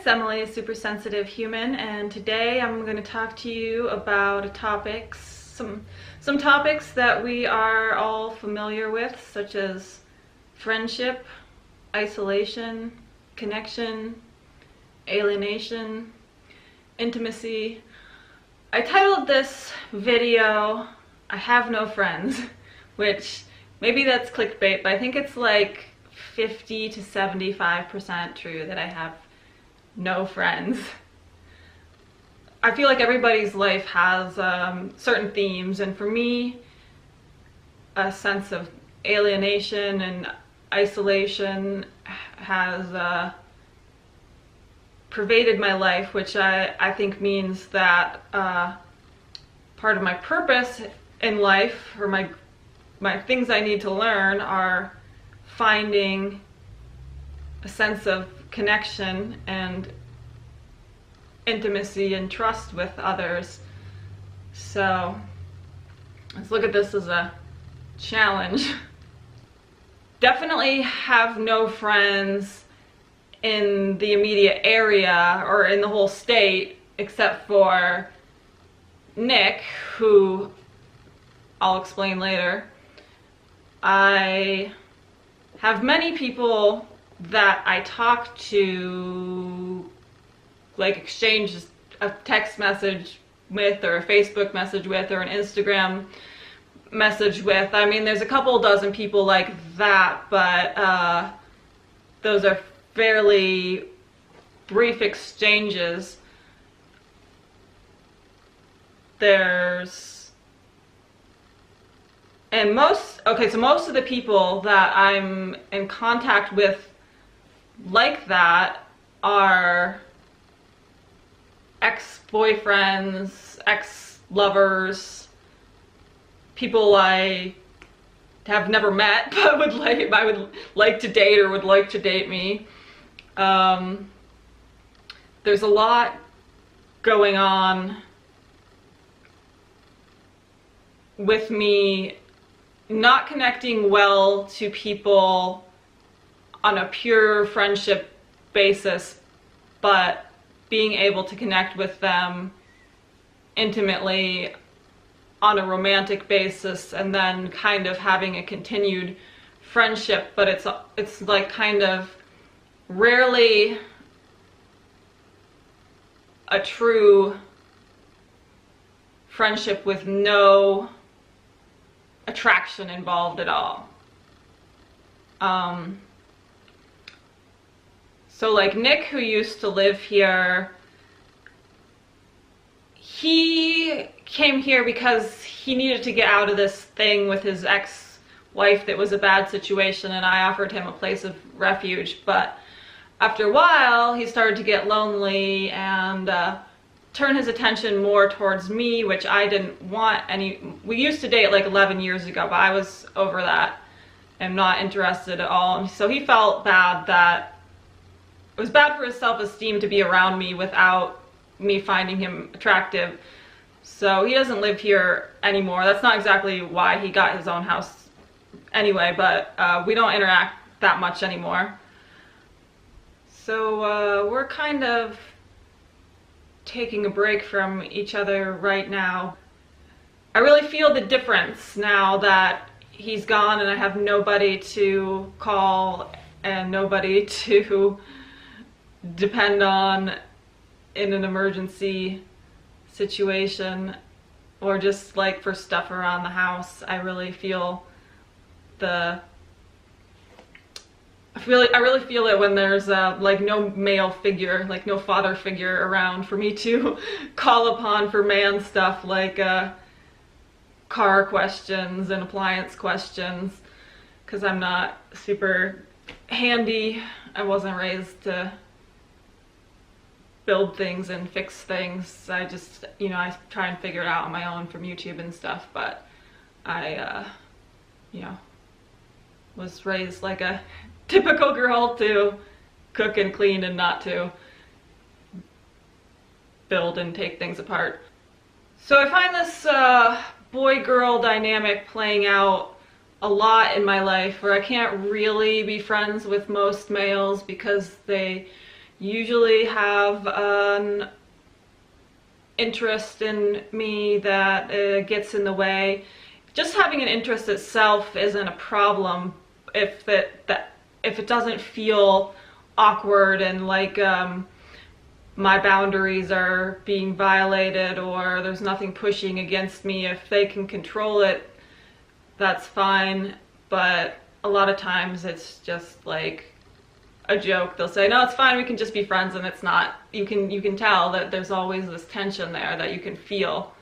it's Emily, a super sensitive human, and today I'm going to talk to you about some topics that we are all familiar with, such as friendship, isolation, connection, alienation, intimacy. I titled this video, I Have No Friends, which maybe that's clickbait, but I think it's like 50 to 75% true that I have no friends. I feel like everybody's life has certain themes, and for me, a sense of alienation and isolation has pervaded my life, which I think means that part of my purpose in life, or my things I need to learn, are finding a sense of connection and intimacy and trust with others. So let's look at this as a challenge. Definitely have no friends in the immediate area or in the whole state, except for Nick, who I'll explain later. I have many people that I talk to, like exchange a text message with, or a Facebook message with, or an Instagram message with. I mean, there's a couple dozen people like that, but those are fairly brief exchanges. So most of the people that I'm in contact with like that are ex-boyfriends, ex-lovers, people I have never met but I would like to date or would like to date me. There's a lot going on with me not connecting well to people on a pure friendship basis, but being able to connect with them intimately on a romantic basis, and then kind of having a continued friendship, but it's like kind of rarely a true friendship with no attraction involved at all. So like Nick, who used to live here, he came here because he needed to get out of this thing with his ex-wife that was a bad situation, and I offered him a place of refuge. But after a while, he started to get lonely and turn his attention more towards me, which I didn't want any. We used to date like 11 years ago, but I was over that and not interested at all. And so he felt bad that it was bad for his self-esteem to be around me without me finding him attractive. So he doesn't live here anymore. That's not exactly why he got his own house anyway, but we don't interact that much anymore. So we're kind of taking a break from each other right now. I really feel the difference now that he's gone and I have nobody to call and nobody to depend on in an emergency situation, or just like for stuff around the house. I really feel I really feel it when there's like no male figure, like no father figure around for me to call upon for man stuff like car questions and appliance questions, because I'm not super handy. I wasn't raised to build things and fix things. I just, I try and figure it out on my own from YouTube and stuff, but I, was raised like a typical girl to cook and clean and not to build and take things apart. So I find this boy-girl dynamic playing out a lot in my life, where I can't really be friends with most males because they usually have an interest in me that gets in the way. Just having an interest itself isn't a problem if it doesn't feel awkward and like my boundaries are being violated or there's nothing pushing against me. If they can control it, that's fine. But a lot of times it's just like a joke. They'll say, no, it's fine, we can just be friends, and it's not. You can tell that there's always this tension there that you can feel.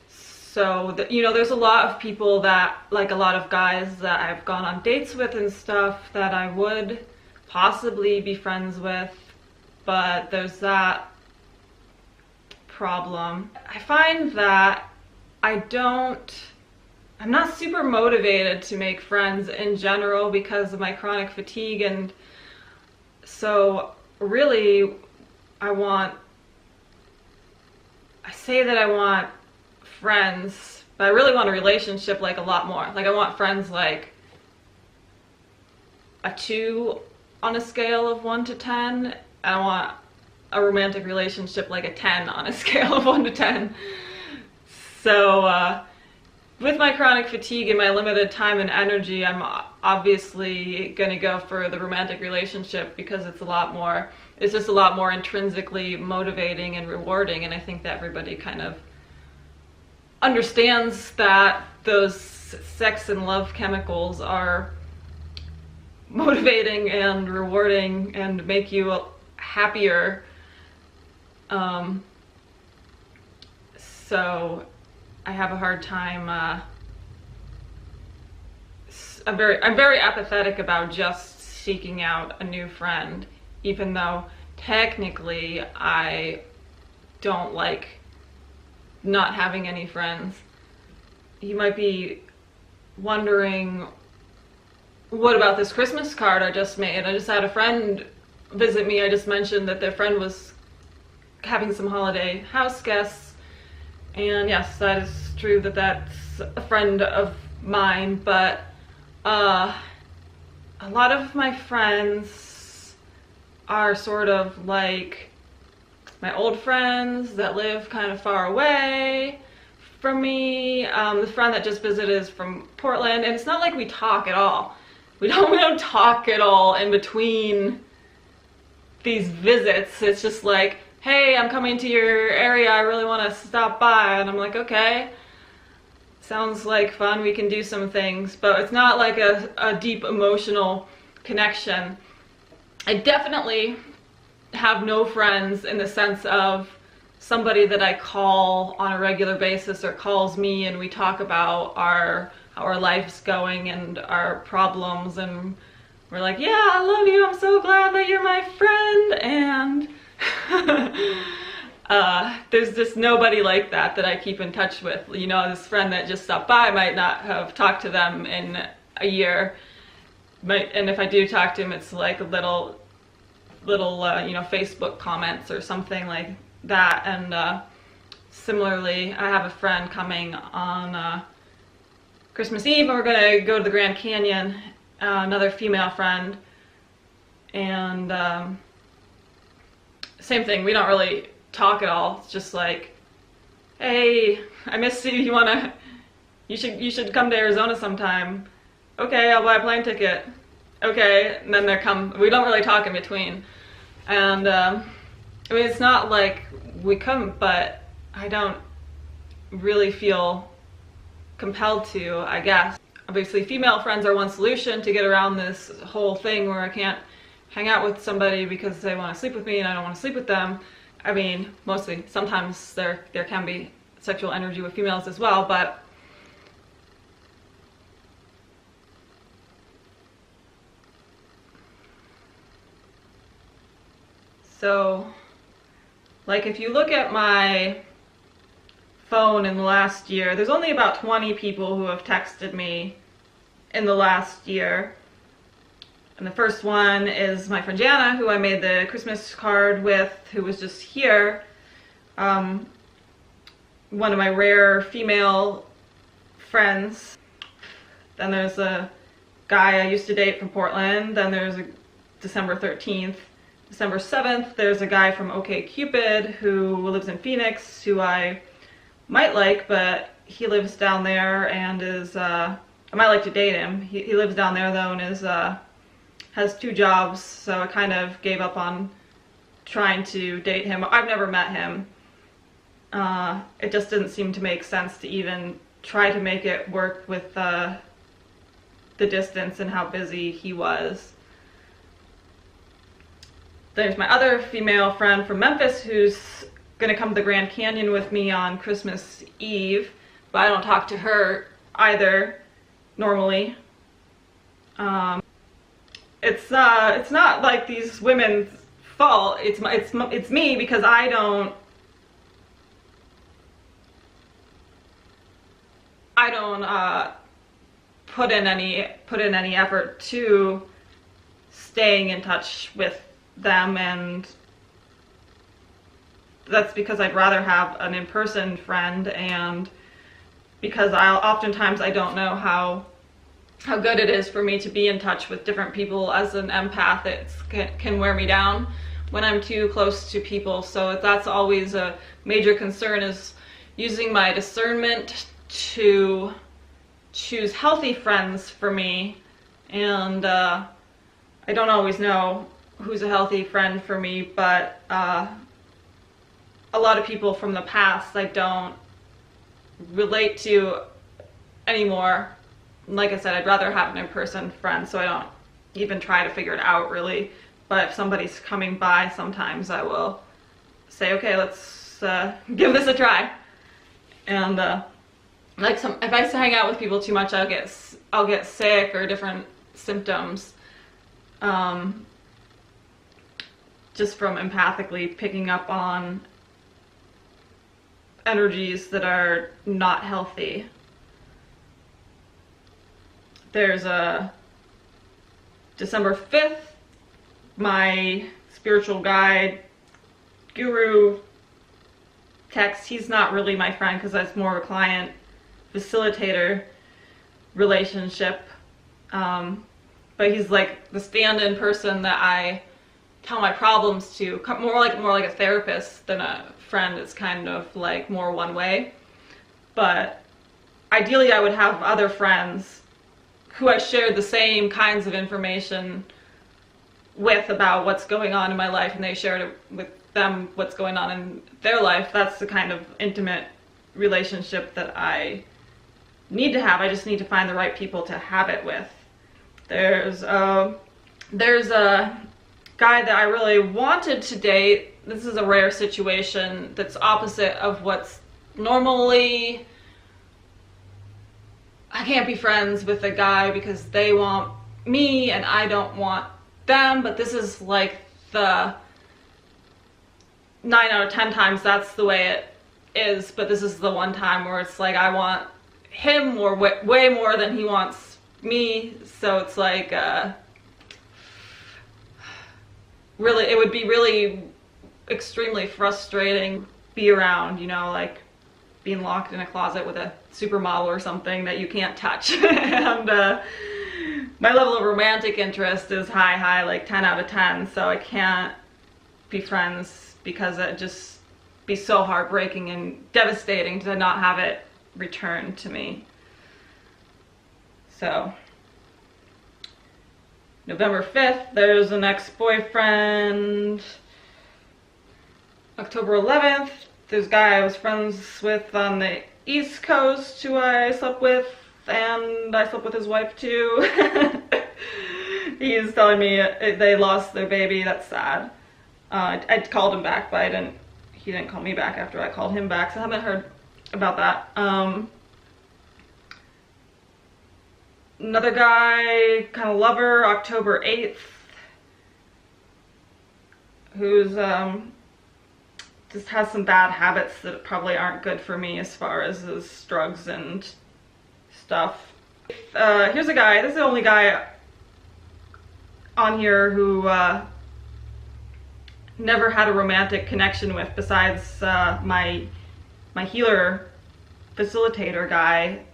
So, there's a lot of people that, like a lot of guys that I've gone on dates with and stuff that I would possibly be friends with, but there's that problem. I find that I'm not super motivated to make friends in general because of my chronic fatigue, and so really I say that I want friends, but I really want a relationship like a lot more. Like I want friends like a 2 on a scale of 1 to 10, and I want a romantic relationship like a 10 on a scale of 1 to 10. So with my chronic fatigue and my limited time and energy, I'm obviously gonna go for the romantic relationship because it's just a lot more intrinsically motivating and rewarding, and I think that everybody kind of understands that those sex and love chemicals are motivating and rewarding and make you happier. So I have a hard time, I'm very apathetic about just seeking out a new friend, even though technically I don't like not having any friends. You might be wondering, what about this Christmas card I just made? I just had a friend visit me. I just mentioned that their friend was having some holiday house guests, and yes, that is true that that's a friend of mine, but a lot of my friends are sort of like my old friends that live kind of far away from me. The friend that just visited is from Portland, and it's not like we talk at all. We don't talk at all in between these visits. It's just like, hey, I'm coming to your area, I really want to stop by, and I'm like, okay, sounds like fun, we can do some things, but it's not like a deep emotional connection. I definitely have no friends in the sense of somebody that I call on a regular basis or calls me and we talk about how our life's going and our problems, and we're like, yeah, I love you, I'm so glad that you're my friend, and there's just nobody like that I keep in touch with. This friend that just stopped by, I might not have talked to them in a year, and if I do talk to him, it's like a little Facebook comments or something like that. And similarly, I have a friend coming on Christmas Eve, and we're gonna go to the Grand Canyon, another female friend, and same thing, we don't really talk at all. It's just like, hey, I miss you, you should come to Arizona sometime. Okay, I'll buy a plane ticket. Okay, and then we don't really talk in between. And I mean, it's not like we come, but I don't really feel compelled to, I guess. Obviously, female friends are one solution to get around this whole thing where I can't hang out with somebody because they want to sleep with me and I don't want to sleep with them. I mean, mostly, sometimes there can be sexual energy with females as well, but so, like, if you look at my phone in the last year, there's only about 20 people who have texted me in the last year. And the first one is my friend Jana, who I made the Christmas card with, who was just here. One of my rare female friends. Then there's a guy I used to date from Portland. Then there's a December 13th. December 7th, there's a guy from OkCupid who lives in Phoenix who I might like, but he lives down there and is, I might like to date him. He lives down there though and is, has 2 jobs, so I kind of gave up on trying to date him. I've never met him. It just didn't seem to make sense to even try to make it work with the distance and how busy he was. There's my other female friend from Memphis who's gonna come to the Grand Canyon with me on Christmas Eve, but I don't talk to her either normally. It's not like these women's fault. It's me, because I don't put in any effort to staying in touch with them, and that's because I'd rather have an in-person friend, and because oftentimes I don't know how good it is for me to be in touch with different people. As an empath, it can wear me down when I'm too close to people, so that's always a major concern, is using my discernment to choose healthy friends for me. And I don't always know who's a healthy friend for me, but a lot of people from the past I don't relate to anymore. Like I said, I'd rather have an in-person friend, so I don't even try to figure it out really. But if somebody's coming by, sometimes I will say, okay, let's give this a try. And if I hang out with people too much, I'll get sick or different symptoms. Just from empathically picking up on energies that are not healthy. There's a December 5th, my spiritual guide, guru text. He's not really my friend because that's more of a client facilitator relationship. But he's like the stand-in person that I tell my problems to, more like a therapist than a friend. It's kind of like more one way. But ideally I would have other friends who I shared the same kinds of information with about what's going on in my life, and they shared it with them what's going on in their life. That's the kind of intimate relationship that I need to have. I just need to find the right people to have it with. There's a guy that I really wanted to date. This is a rare situation that's opposite of what's normally. I can't be friends with a guy because they want me and I don't want them, but this is like the 9 out of 10 times that's the way it is. But this is the one time where it's like I want him more, way more than he wants me. So it's like really, it would be really extremely frustrating to be around, you know, like being locked in a closet with a supermodel or something that you can't touch. And my level of romantic interest is high, like 10 out of 10, so I can't be friends because it'd just be so heartbreaking and devastating to not have it returned to me. So November 5th, there's an ex-boyfriend. October 11th, there's a guy I was friends with on the East Coast who I slept with, and I slept with his wife too. He's telling me they lost their baby. That's sad. I called him back, but he didn't call me back after I called him back, so I haven't heard about that. Another guy, kind of lover, October 8th, who's just has some bad habits that probably aren't good for me as far as his drugs and stuff. Here's a guy, this is the only guy on here who never had a romantic connection with besides my healer facilitator guy.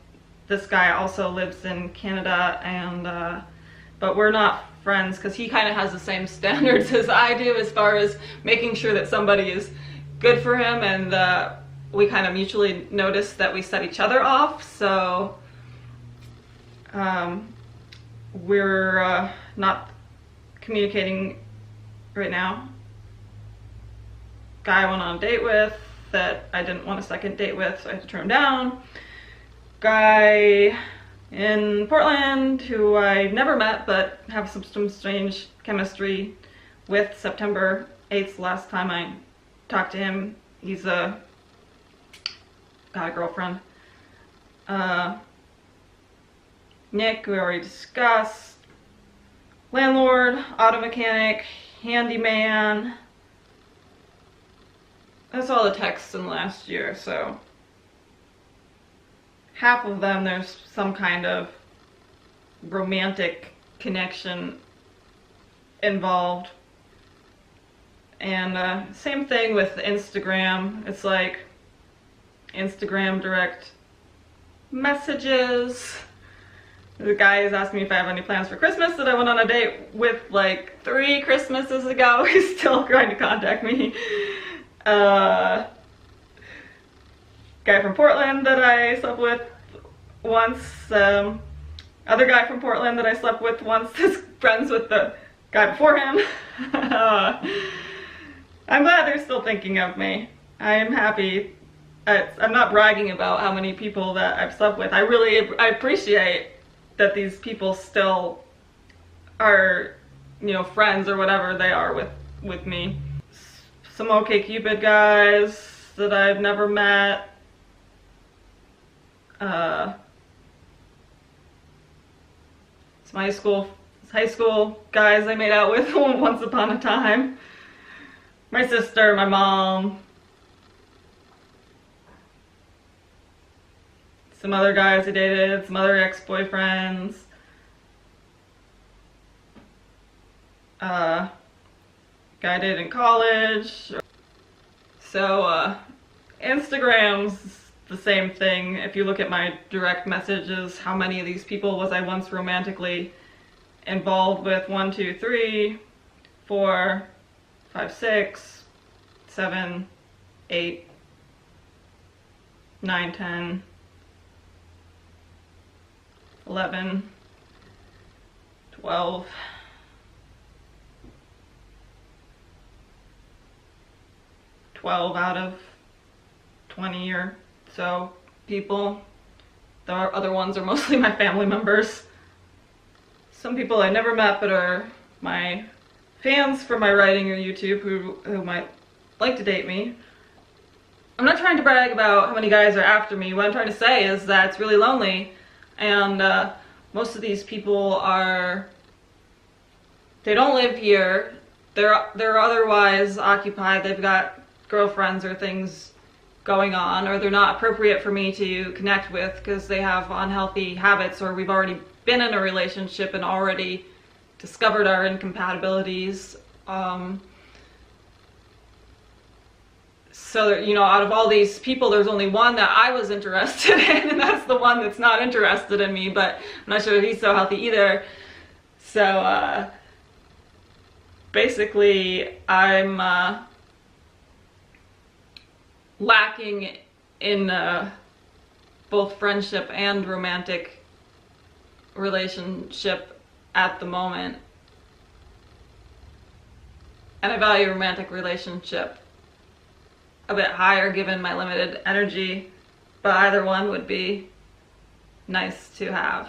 this guy also lives in Canada, and but we're not friends because he kind of has the same standards as I do as far as making sure that somebody is good for him, and we kind of mutually notice that we set each other off, so we're not communicating right now. Guy I went on a date with that I didn't want a second date with, so I had to turn him down. Guy in Portland who I've never met but have some strange chemistry with. September 8th, last time I talked to him. He's got a girlfriend. Nick, we already discussed. Landlord, auto mechanic, handyman. That's all the texts in the last year, so half of them there's some kind of romantic connection involved. And same thing with Instagram. It's like Instagram direct messages. The guy is asking me if I have any plans for Christmas that I went on a date with like 3 Christmases ago. He's still trying to contact me. Guy from Portland that I slept with once. Other guy from Portland that I slept with once is friends with the guy before him. I'm glad they're still thinking of me. I am happy. I'm not bragging about how many people that I've slept with. I appreciate that these people still are, you know, friends or whatever they are with me. Some OkCupid guys that I've never met. Some high school guys I made out with once upon a time. My sister, my mom. Some other guys I dated, some other ex-boyfriends. Guy I dated in college. So Instagram's the same thing. If you look at my direct messages, how many of these people was I once romantically involved with? 1, 2, 3, 4, 5, 6, 7, 8, 9, 10, 11, 12, 12 out of 20 or so people. The other ones are mostly my family members. Some people I never met but are my fans for my writing or YouTube who might like to date me. I'm not trying to brag about how many guys are after me. What I'm trying to say is that it's really lonely, and most of these people they don't live here. They're otherwise occupied. They've got girlfriends or things going on, or they're not appropriate for me to connect with because they have unhealthy habits, or we've already been in a relationship and already discovered our incompatibilities. So, you know, out of all these people, there's only one that I was interested in, and that's the one that's not interested in me, but I'm not sure he's so healthy either. So, basically, I'm lacking in both friendship and romantic relationship at the moment. And I value romantic relationship a bit higher given my limited energy, but either one would be nice to have.